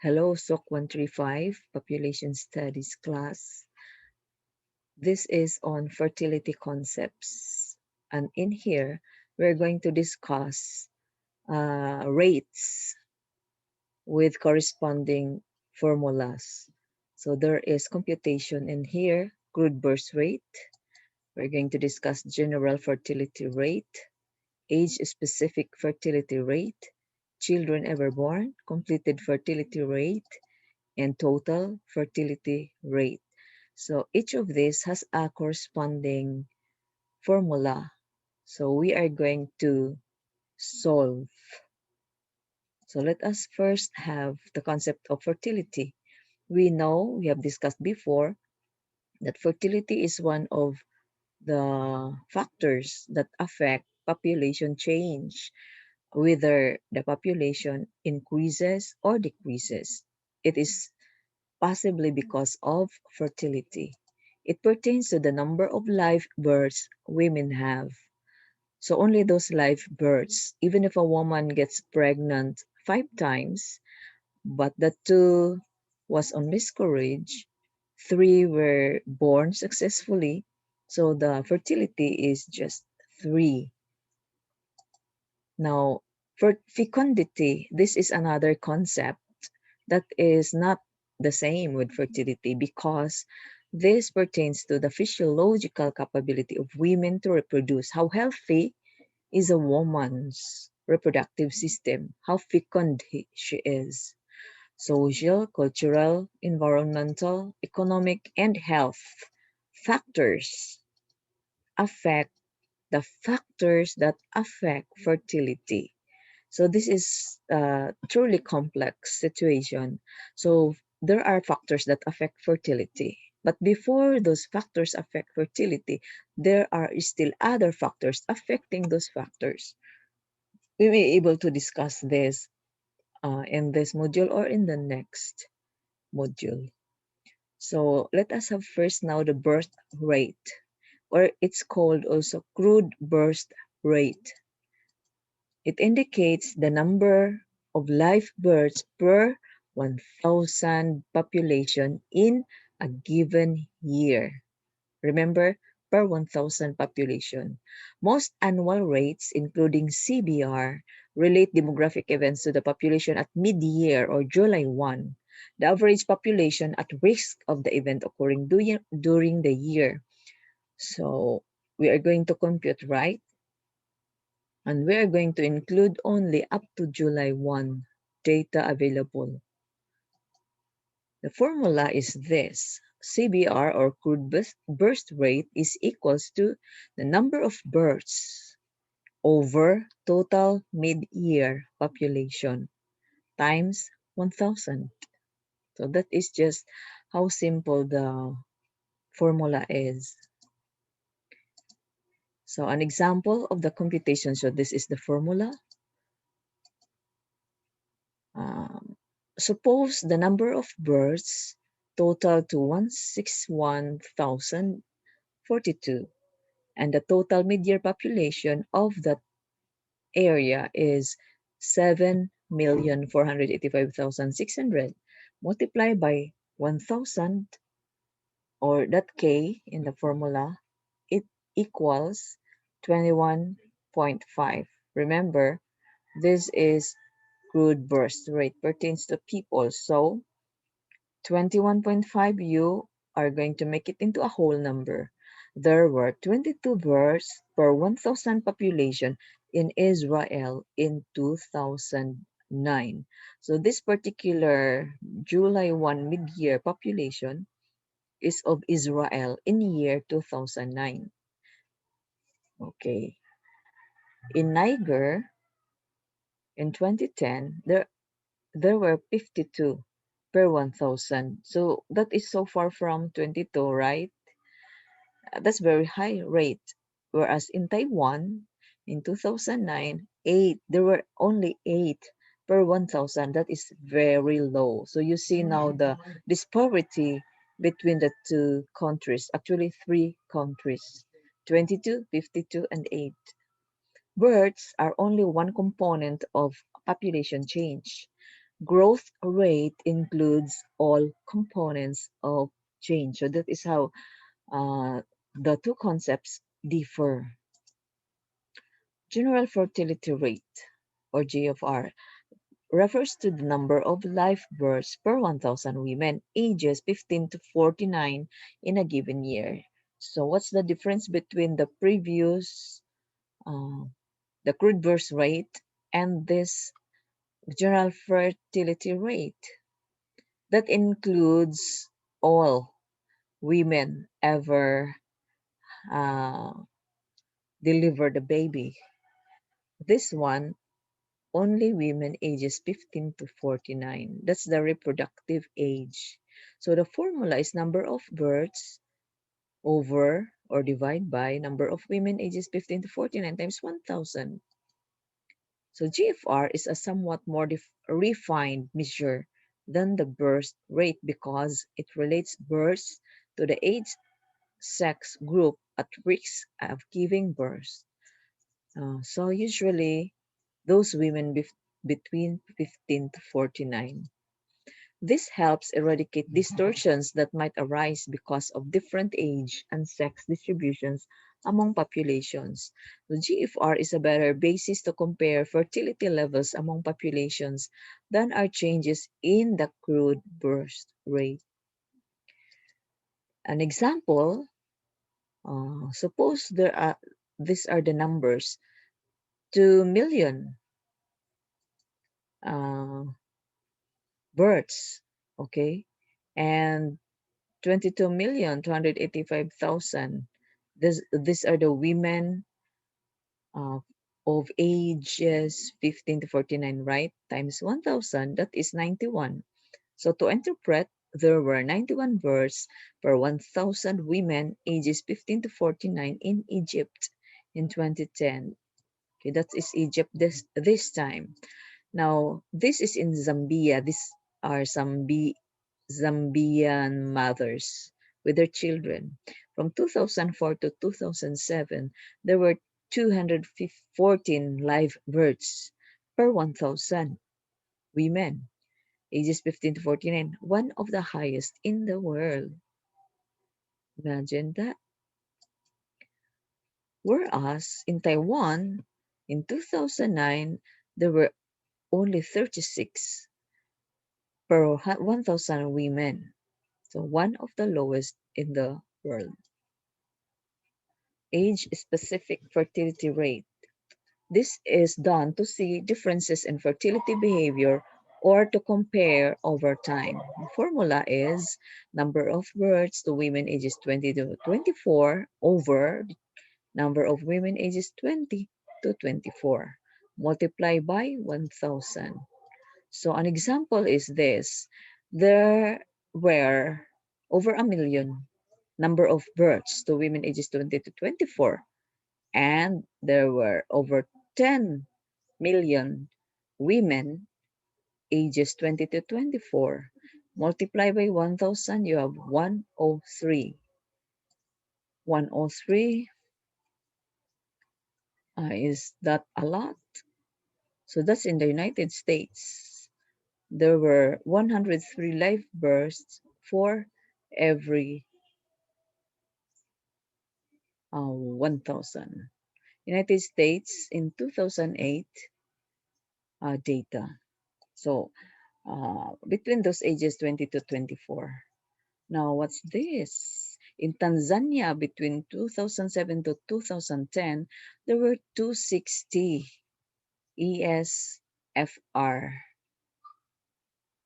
Hello, SOC 135 Population Studies class. This is on fertility concepts. And in here, we're going to discuss rates with corresponding formulas. So there is computation in here, crude birth rate. We're going to discuss general fertility rate, age-specific fertility rate, children ever born, completed fertility rate, and total fertility rate. So each of these has a corresponding formula. So we are going to solve. So let us first have the concept of fertility. We know, we have discussed before, that fertility is one of the factors that affect population change, whether the population increases or decreases. It is possibly because of fertility. It pertains to the number of live births women have. So only those live births, even if a woman gets pregnant 5 times, but the 2 was on miscarriage, 3 were born successfully, so the fertility is just 3. Now, for fecundity, this is another concept that is not the same with fertility because this pertains to the physiological capability of women to reproduce. How healthy is a woman's reproductive system? How fecund she is? Social, cultural, environmental, economic, and health factors affect the factors that affect fertility. So this is a truly complex situation. So there are factors that affect fertility. But before those factors affect fertility, there are still other factors affecting those factors. We may be able to discuss this in this module or in the next module. So let us have first now the birth rate, or it's called also crude birth rate. It indicates the number of live births per 1,000 population in a given year. Remember, per 1,000 population. Most annual rates, including CBR, relate demographic events to the population at mid-year or July 1, the average population at risk of the event occurring during the year. So we are going to compute, right? And we are going to include only up to July 1 data available. The formula is this. CBR or crude birth rate is equals to the number of births over total mid-year population times 1,000. So that is just how simple the formula is. So an example of the computation. So this is the formula. Um, Suppose the number of births total to 161,042 and the total mid-year population of that area is 7,485,600 multiplied by 1,000 or that K in the formula, it equals 21.5. Remember, this is crude birth rate pertains to people. So 21.5 you are going to make it into a whole number. There were 22 births per 1,000 population in Israel in 2009. So this particular July 1 mid-year population is of Israel in year 2009. Okay. In Niger, in 2010, there were 52 per 1,000. So that is so far from 22, right? That's very high rate. Whereas in Taiwan, in 2009, there were only 8 per 1,000. That is very low. So you see now the disparity between the two countries, actually 3 countries, 22, 52, and 8. Births are only one component of population change. Growth rate includes all components of change. So that is how the two concepts differ. General fertility rate, or GFR, refers to the number of live births per 1,000 women ages 15 to 49 in a given year. So what's the difference between the previous, uh, the crude birth rate, and this general fertility rate? That includes all women ever uh, delivered a baby. This one, only women ages 15 to 49. That's the reproductive age. So the formula is number of births over or divide by number of women ages 15 to 49 times 1,000. So GFR is a somewhat more refined measure than the birth rate because it relates births to the age sex group at risk of giving birth. So usually those women between 15 to 49. This helps eradicate distortions that might arise because of different age and sex distributions among populations. The GFR is a better basis to compare fertility levels among populations than are changes in the crude birth rate. An example, suppose these are the numbers: 2 million uh, births, okay, and 22,285,000. These are the women uh, of ages 15 to 49, right? Times 1,000, that is 91. So to interpret, there were 91 births per 1,000 women ages 15 to 49 in Egypt in 2010. Okay, that is Egypt this time. Now, this is in Zambia. These are some Zambian mothers with their children. From 2004 to 2007, there were 214 live births per 1,000 women, ages 15 to 49, one of the highest in the world. Imagine that. Whereas in Taiwan, in 2009, there were only 36 per 1,000 women. So one of the lowest in the world. Age-specific fertility rate. This is done to see differences in fertility behavior or to compare over time. The formula is number of births to women ages 20 to 24 over number of women ages 20 to 24 multiply by 1,000. So an example is this. There were over a million number of births to women ages 20 to 24, and there were over 10 million women ages 20 to 24. Multiply by 1,000, you have 103. 103, is that a lot? So that's in the United States. There were 103 live births for every 1,000. United States in 2008 data. So between those ages 20 to 24. Now, what's this? In Tanzania, between 2007 to 2010, there were 260 ESFR.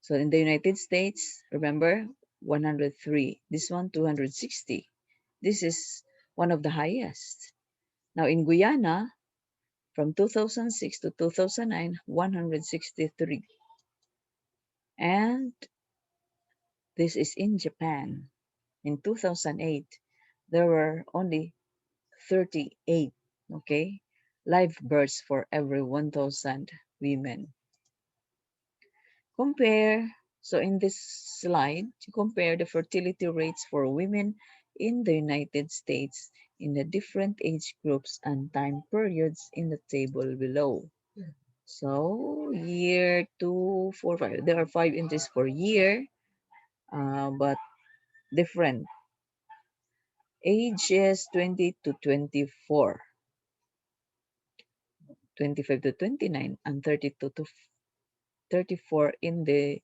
So in the United States, remember, 103. This one, 260. This is one of the highest. Now in Guyana, from 2006 to 2009, 163. And this is in Japan. In 2008, there were only 38, okay, live births for every 1,000 women. Compare, so in this slide, to compare the fertility rates for women in the United States in the different age groups and time periods in the table below. So year 2, 4, 5. There are 5 entries for year, but different. Age is 20 to 24, 25 to 29, and 32 to 34 in the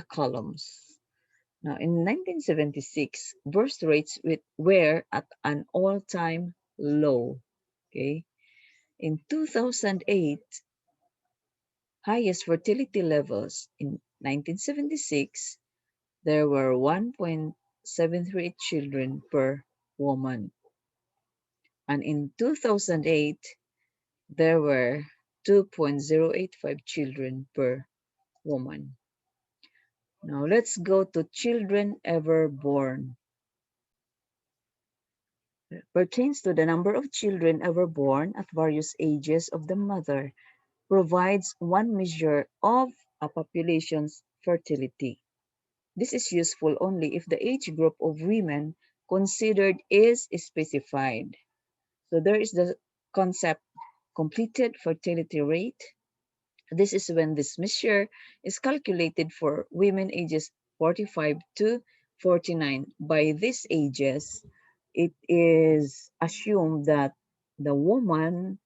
columns. Now, in 1976, birth rates were at an all-time low. Okay. In 2008, highest fertility levels in 1976, there were 1.73 children per woman. And in 2008, there were 2.085 children per woman. Now let's go to children ever born. Pertains to the number of children ever born at various ages of the mother, provides one measure of a population's fertility. This is useful only if the age group of women considered is specified. So there is the concept completed fertility rate. This is when this measure is calculated for women ages 45 to 49. By these ages, it is assumed that the woman,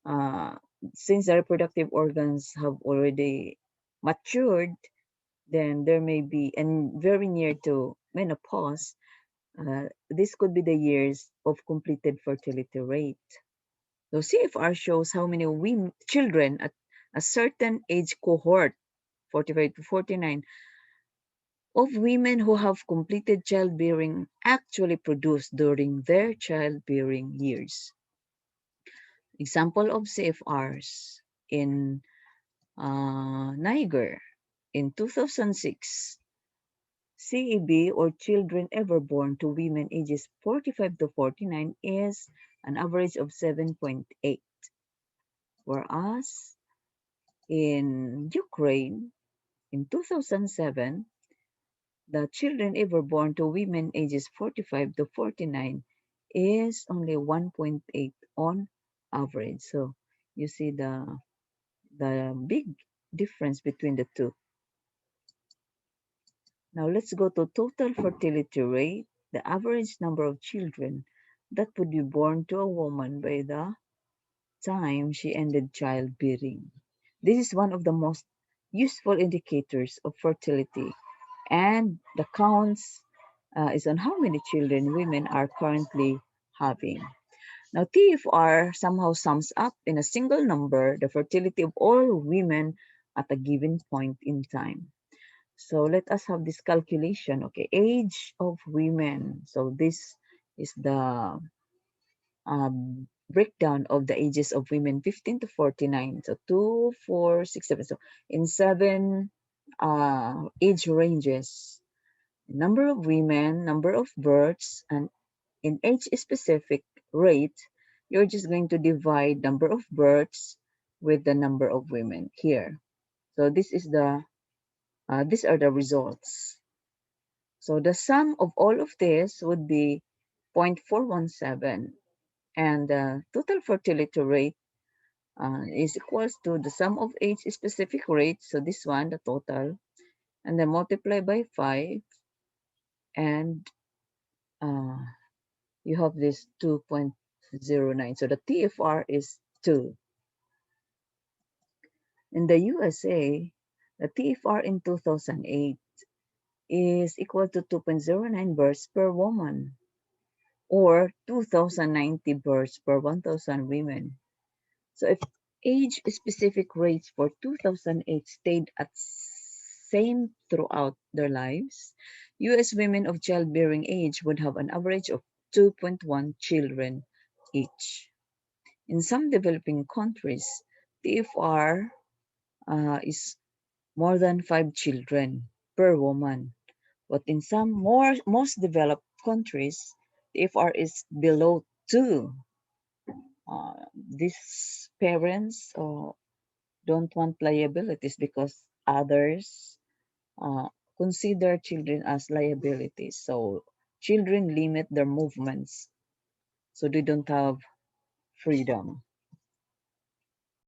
uh, since the reproductive organs have already matured, then there may be, and very near to menopause, this could be the years of completed fertility rate. So CFR shows how many children at a certain age cohort, 45 to 49, of women who have completed childbearing actually produce during their childbearing years. Example of CFRs in Niger in 2006, CEB, or children ever born to women ages 45 to 49, is an average of 7.8, whereas in Ukraine in 2007, the children ever born to women ages 45 to 49 is only 1.8 on average. So you see the big difference between the two. Now let's go to total fertility rate, the average number of children that would be born to a woman by the time she ended childbearing. This is one of the most useful indicators of fertility, and the counts is on how many children women are currently having. Now, TFR somehow sums up in a single number the fertility of all women at a given point in time. So let us have this calculation. Okay, age of women. So this is the breakdown of the ages of women 15 to 49. So 2, 4, 6, 7. So in 7 age ranges, number of women, number of births, and in age specific rate, you're just going to divide number of births with the number of women here. So this is these are the results. So the sum of all of this would be 0.417, and the total fertility rate is equals to the sum of age specific rates. So this one, the total, and then multiply by 5, and uh, you have this 2.09. So the TFR is 2. In the USA, the TFR in 2008 is equal to 2.09 births per woman, or 2,090 births per 1,000 women. So if age-specific rates for 2008 stayed at same throughout their lives, US women of childbearing age would have an average of 2.1 children each. In some developing countries, TFR is more than 5 children per woman, but in some most developed countries, TFR is below 2. These parents don't want liabilities because others uh, consider children as liabilities. So children limit their movements, so they don't have freedom.